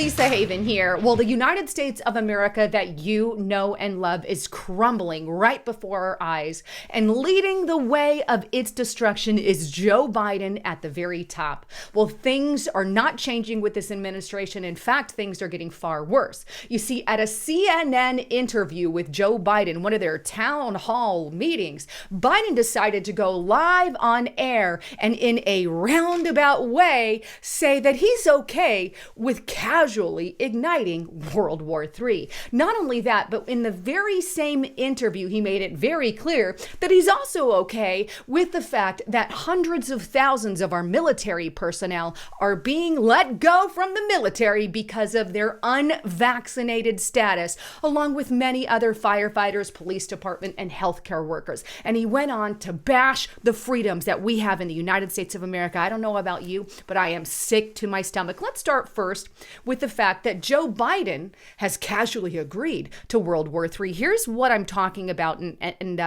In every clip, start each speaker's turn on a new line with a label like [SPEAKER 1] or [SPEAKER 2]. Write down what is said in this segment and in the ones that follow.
[SPEAKER 1] Lisa Haven here. Well, the United States of America that you know and love is crumbling right before our eyes, and leading the way of its destruction is Joe Biden at the very top. Well, things are not changing with this administration. In fact, things are getting far worse. You see, at a CNN interview with Joe Biden, one of their town hall meetings, Biden decided to go live on air and in a roundabout way say that he's okay with casually igniting World War III. Not only that, but in the very same interview, he made it very clear that he's also okay with the fact that hundreds of thousands of our military personnel are being let go from the military because of their unvaccinated status, along with many other firefighters, police department, and healthcare workers. And he went on to bash the freedoms that we have in the United States of America. I don't know about you, but I am sick to my stomach. Let's start first with the fact that Joe Biden has casually agreed to World War III. Here's what I'm talking about, and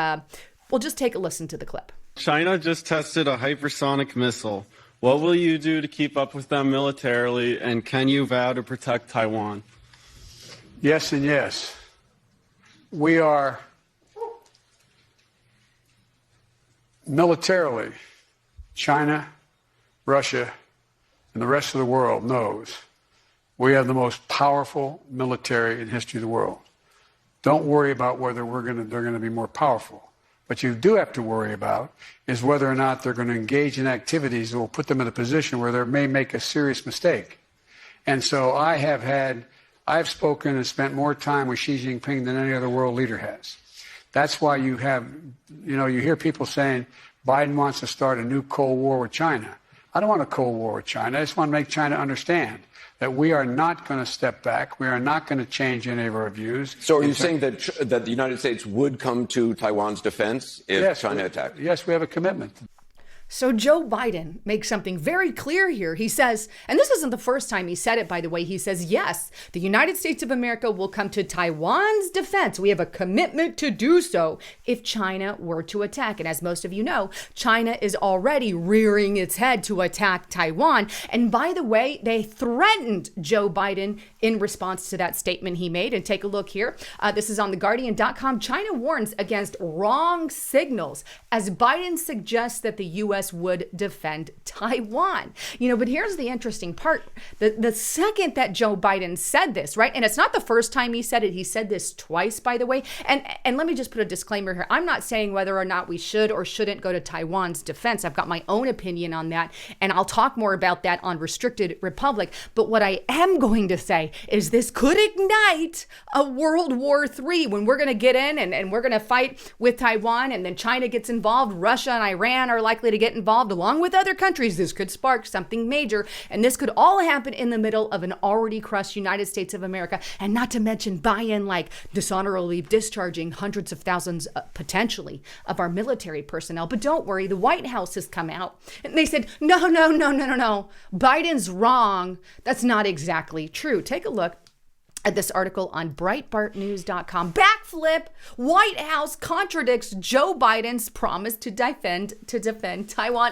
[SPEAKER 1] we'll just take a listen to the clip.
[SPEAKER 2] China just tested a hypersonic missile. What will you do to keep up with them militarily, and can you vow to protect Taiwan?
[SPEAKER 3] Yes and yes. We are militarily, China, Russia, and the rest of the world knows we have the most powerful military in the history of the world. Don't worry about whether they're going to be more powerful. What you do have to worry about is whether or not they're going to engage in activities that will put them in a position where they may make a serious mistake. And so I've spoken and spent more time with Xi Jinping than any other world leader has. That's why you hear people saying Biden wants to start a new Cold War with China. I don't want a Cold War with China. I just want to make China understand that we are not going to step back. We are not going to change any of our views.
[SPEAKER 4] So are you saying that the United States would come to Taiwan's defense if China attacked?
[SPEAKER 3] Yes, we have a commitment.
[SPEAKER 1] So Joe Biden makes something very clear here. He says, and this isn't the first time he said it, by the way, he says, yes, the United States of America will come to Taiwan's defense. We have a commitment to do so if China were to attack. And as most of you know, China is already rearing its head to attack Taiwan. And by the way, they threatened Joe Biden in response to that statement he made. And take a look here. This is on theguardian.com. China warns against wrong signals as Biden suggests that the U.S. would defend Taiwan. But here's the interesting part. The second that Joe Biden said this, right? And it's not the first time he said it. He said this twice, by the way. And let me just put a disclaimer here. I'm not saying whether or not we should or shouldn't go to Taiwan's defense. I've got my own opinion on that, and I'll talk more about that on Restricted Republic. But what I am going to say is this could ignite a World War III when we're going to get in and we're going to fight with Taiwan, and then China gets involved. Russia and Iran are likely to get involved along with other countries. This could spark something major, and this could all happen in the middle of an already crushed United States of America, and not to mention buy-in like dishonorably discharging hundreds of thousands potentially of our military personnel. But don't worry, the White House has come out and they said, no, Biden's wrong. That's not exactly true. Take a look at this article on breitbartnews.com. Backflip, White House contradicts Joe Biden's promise to defend Taiwan.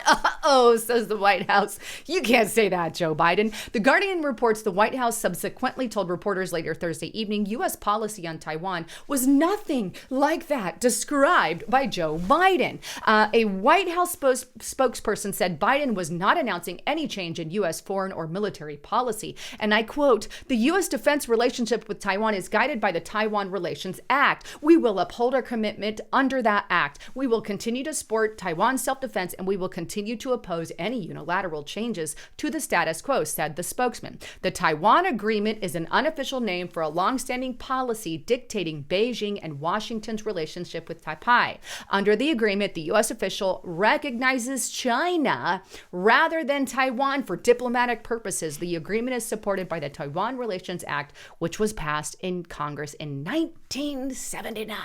[SPEAKER 1] Says the White House. You can't say that, Joe Biden. The Guardian reports the White House subsequently told reporters later Thursday evening U.S. policy on Taiwan was nothing like that described by Joe Biden. A White House spokesperson said Biden was not announcing any change in U.S. foreign or military policy. And I quote, the U.S. defense relationship with Taiwan is guided by the Taiwan Relations Act. We will uphold our commitment under that act. We will continue to support Taiwan's self-defense, and we will continue to oppose any unilateral changes to the status quo, said the spokesman. The Taiwan Agreement is an unofficial name for a longstanding policy dictating Beijing and Washington's relationship with Taipei. Under the agreement, the U.S. official recognizes China rather than Taiwan for diplomatic purposes. The agreement is supported by the Taiwan Relations Act, which was passed in Congress in 1979.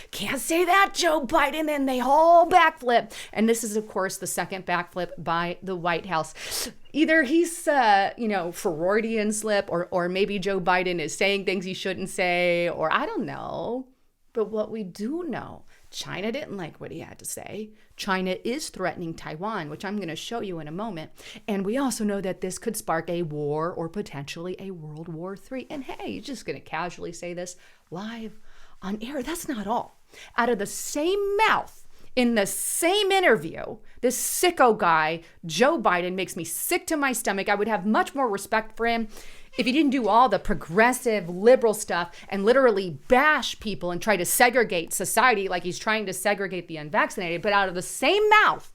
[SPEAKER 1] Can't say that, Joe Biden, and they all backflip. And this is, of course, the second backflip by the White House. Either he's, Freudian slip, or maybe Joe Biden is saying things he shouldn't say, or I don't know. But what we do know, China didn't like what he had to say. China is threatening Taiwan, which I'm going to show you in a moment. And we also know that this could spark a war or potentially a World War III. And hey, you're just going to casually say this live on air. That's not all. Out of the same mouth, in the same interview, this sicko guy, Joe Biden, makes me sick to my stomach. I would have much more respect for him if he didn't do all the progressive liberal stuff and literally bash people and try to segregate society like he's trying to segregate the unvaccinated. But out of the same mouth,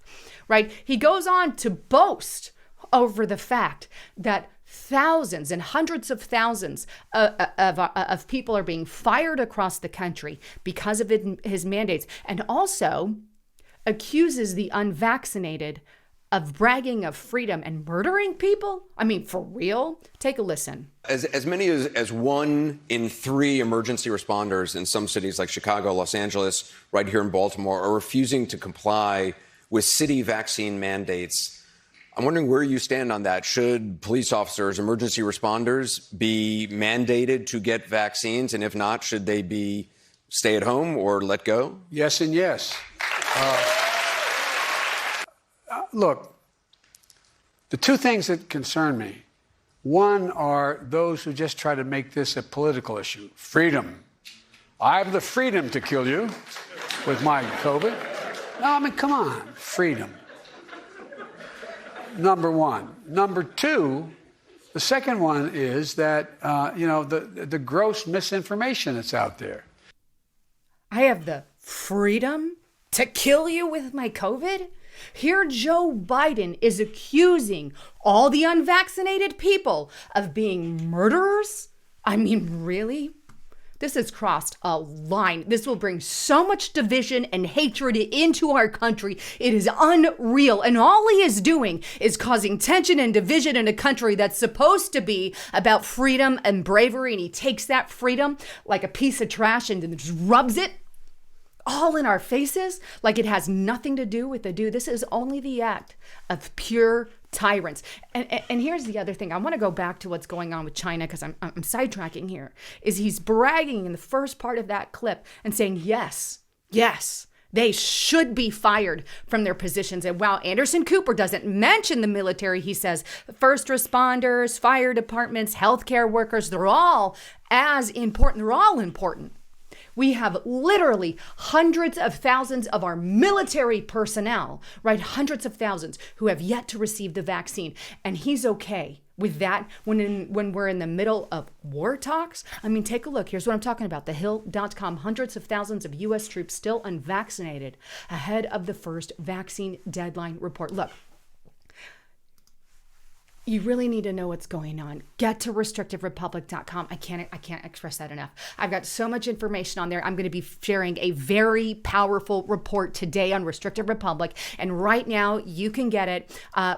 [SPEAKER 1] right, he goes on to boast over the fact that thousands and hundreds of thousands of people are being fired across the country because of his mandates, and also accuses the unvaccinated of bragging of freedom and murdering people? I mean, for real? Take a listen.
[SPEAKER 4] As many as 1 in 3 emergency responders in some cities like Chicago, Los Angeles, right here in Baltimore, are refusing to comply with city vaccine mandates. I'm wondering where you stand on that. Should police officers, emergency responders, be mandated to get vaccines? And if not, should they be stay at home or let go?
[SPEAKER 3] Yes and yes. Look, the two things that concern me, one are those who just try to make this a political issue. Freedom. I have the freedom to kill you with my COVID. No, I mean, come on, freedom. Number one. Number two, the second one is that, the gross misinformation that's out there.
[SPEAKER 1] I have the freedom to kill you with my COVID? Here, Joe Biden is accusing all the unvaccinated people of being murderers? I mean, really? This has crossed a line. This will bring so much division and hatred into our country. It is unreal. And all he is doing is causing tension and division in a country that's supposed to be about freedom and bravery. And he takes that freedom like a piece of trash and then just rubs it all in our faces like it has nothing to do with the dude. This is only the act of pure tyrants. And here's the other thing. I want to go back to what's going on with China because I'm sidetracking here. Is he's bragging in the first part of that clip and saying, yes, they should be fired from their positions. And while Anderson Cooper doesn't mention the military, he says first responders, fire departments, healthcare workers, they're all as important. They're all important. We have literally hundreds of thousands of our military personnel, right? Hundreds of thousands who have yet to receive the vaccine. And he's okay with that when we're in the middle of war talks. I mean, take a look. Here's what I'm talking about. TheHill.com, hundreds of thousands of U.S. troops still unvaccinated ahead of the first vaccine deadline report. Look. You really need to know what's going on. Get to restrictiverepublic.com. I can't express that enough. I've got so much information on there. I'm going to be sharing a very powerful report today on Restrictive Republic. And right now you can get it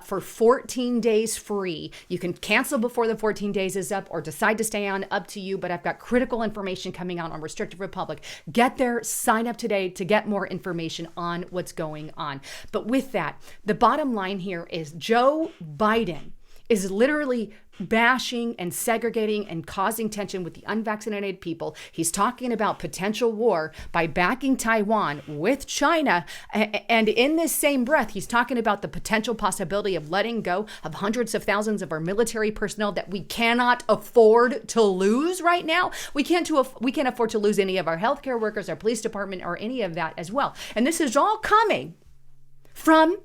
[SPEAKER 1] for 14 days free. You can cancel before the 14 days is up or decide to stay on, up to you. But I've got critical information coming out on Restrictive Republic. Get there, sign up today to get more information on what's going on. But with that, the bottom line here is Joe Biden is literally bashing and segregating and causing tension with the unvaccinated people. He's talking about potential war by backing Taiwan with China. And in this same breath, he's talking about the potential possibility of letting go of hundreds of thousands of our military personnel that we cannot afford to lose right now. We can't afford to lose any of our healthcare workers, our police department, or any of that as well. And this is all coming from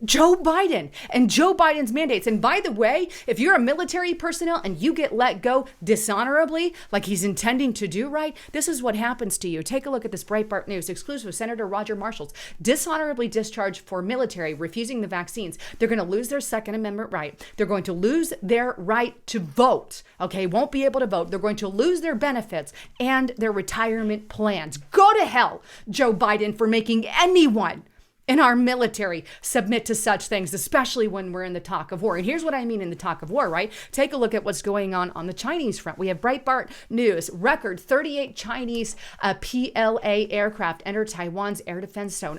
[SPEAKER 1] Joe Biden and Joe Biden's mandates. And by the way, if you're a military personnel and you get let go dishonorably, like he's intending to do, right? This is what happens to you. Take a look at this Breitbart News exclusive. Senator Roger Marshall's dishonorably discharged for military refusing the vaccines. They're going to lose their Second Amendment right. They're going to lose their right to vote. Okay, won't be able to vote. They're going to lose their benefits and their retirement plans. Go to hell, Joe Biden, for making anyone in our military submit to such things, especially when we're in the talk of war. And here's what I mean in the talk of war, right? Take a look at what's going on the Chinese front. We have Breitbart News. Record 38 Chinese PLA aircraft enter Taiwan's air defense zone.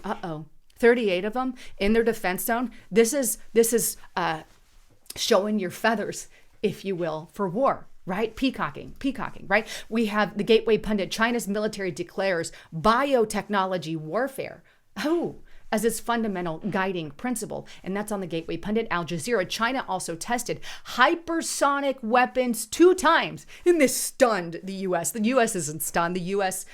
[SPEAKER 1] 38 of them in their defense zone. This is showing your feathers, if you will, for war. right? Peacocking, right? We have the Gateway Pundit, China's military declares biotechnology warfare. Oh, as its fundamental guiding principle. And that's on the Gateway Pundit. Al Jazeera, China also tested hypersonic weapons 2 times. And this stunned the U.S. The U.S. isn't stunned. The U.S.,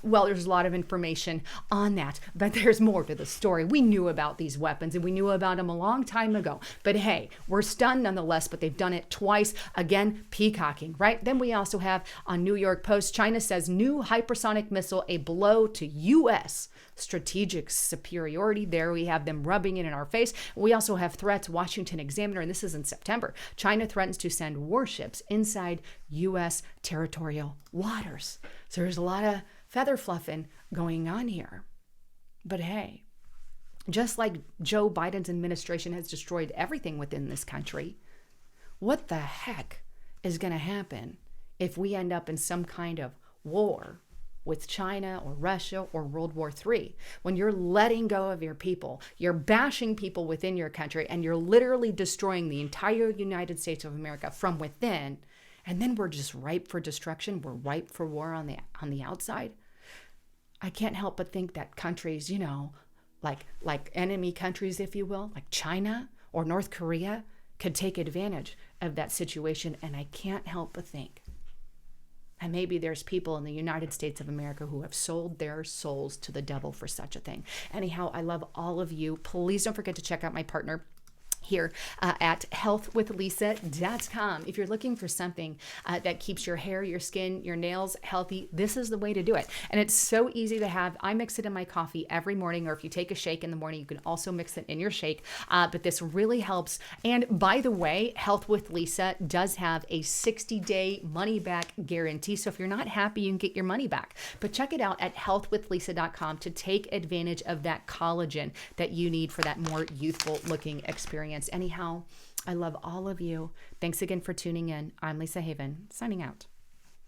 [SPEAKER 1] well, there's a lot of information on that, but there's more to the story. We knew about these weapons and we knew about them a long time ago. But hey, we're stunned nonetheless, but they've done it twice. Again, peacocking, right? Then we also have on New York Post, China says new hypersonic missile, a blow to U.S. strategic superiority. There we have them rubbing it in our face. We also have threats. Washington Examiner, and this is in September. China threatens to send warships inside U.S. territorial waters. So there's a lot of feather fluffing going on here. But hey, just like Joe Biden's administration has destroyed everything within this country, what the heck is going to happen if we end up in some kind of war with China or Russia or World War III, when you're letting go of your people, you're bashing people within your country, and you're literally destroying the entire United States of America from within, and then we're just ripe for destruction, we're ripe for war on the outside? I can't help but think that countries, you know, like enemy countries, if you will, like China or North Korea, could take advantage of that situation, and I can't help but think, and maybe there's people in the United States of America who have sold their souls to the devil for such a thing. Anyhow, I love all of you. Please don't forget to check out my partner here at healthwithlisa.com. If you're looking for something that keeps your hair, your skin, your nails healthy, this is the way to do it. And it's so easy to have. I mix it in my coffee every morning, or if you take a shake in the morning, you can also mix it in your shake. But this really helps. And by the way, Health with Lisa does have a 60-day money-back guarantee. So if you're not happy, you can get your money back. But check it out at healthwithlisa.com to take advantage of that collagen that you need for that more youthful-looking experience. Anyhow, I love all of you. Thanks again for tuning in. I'm Lisa Haven, signing out.